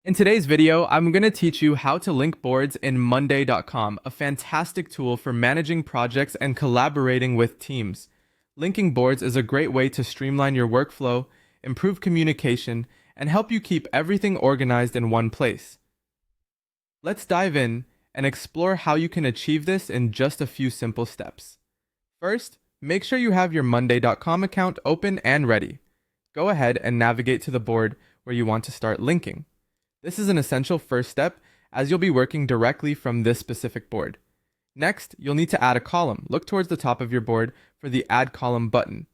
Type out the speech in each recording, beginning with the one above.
In today's video, I'm going to teach you how to link boards in Monday.com, a fantastic tool for managing projects and collaborating with teams. Linking boards is a great way to streamline your workflow, improve communication, and help you keep everything organized in one place. Let's dive in and explore how you can achieve this in just a few simple steps. First, make sure you have your Monday.com account open and ready. Go ahead and navigate to the board where you want to start linking. This is an essential first step as you'll be working directly from this specific board. Next, you'll need to add a column. Look towards the top of your board for the Add Column button.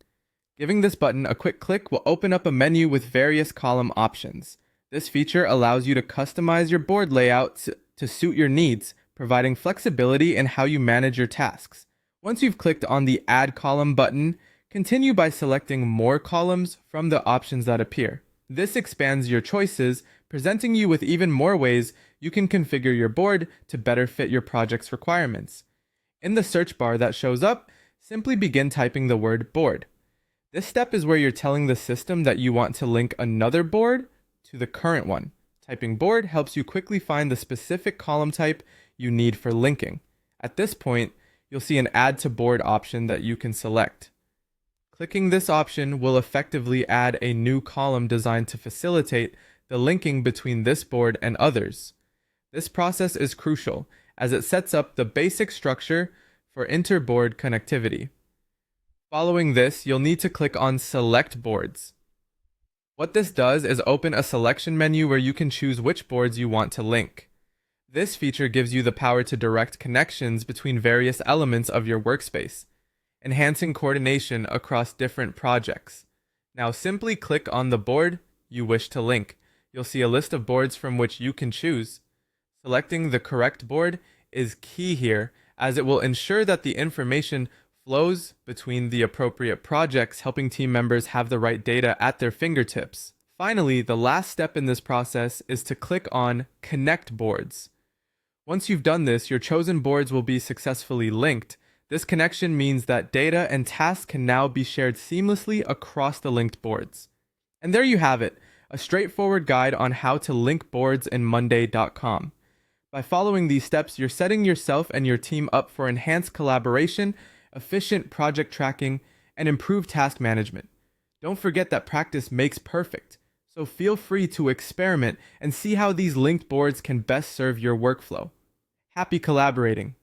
Giving this button a quick click will open up a menu with various column options. This feature allows you to customize your board layout to suit your needs, providing flexibility in how you manage your tasks. Once you've clicked on the Add Column button, continue by selecting more columns from the options that appear. This expands your choices, presenting you with even more ways you can configure your board to better fit your project's requirements. In the search bar that shows up, simply begin typing the word board. This step is where you're telling the system that you want to link another board to the current one. Typing board helps you quickly find the specific column type you need for linking. At this point, you'll see an Add to Board option that you can select. Clicking this option will effectively add a new column designed to facilitate the linking between this board and others. This process is crucial as it sets up the basic structure for inter-board connectivity. Following this, you'll need to click on Select Boards. What this does is open a selection menu where you can choose which boards you want to link. This feature gives you the power to direct connections between various elements of your workspace, enhancing coordination across different projects. Now simply click on the board you wish to link. You'll see a list of boards from which you can choose. Selecting the correct board is key here, as it will ensure that the information flows between the appropriate projects, helping team members have the right data at their fingertips. Finally, the last step in this process is to click on Connect Boards. Once you've done this, your chosen boards will be successfully linked. This connection means that data and tasks can now be shared seamlessly across the linked boards. And there you have it, a straightforward guide on how to link boards in Monday.com. By following these steps, you're setting yourself and your team up for enhanced collaboration, efficient project tracking, and improved task management. Don't forget that practice makes perfect, so feel free to experiment and see how these linked boards can best serve your workflow. Happy collaborating!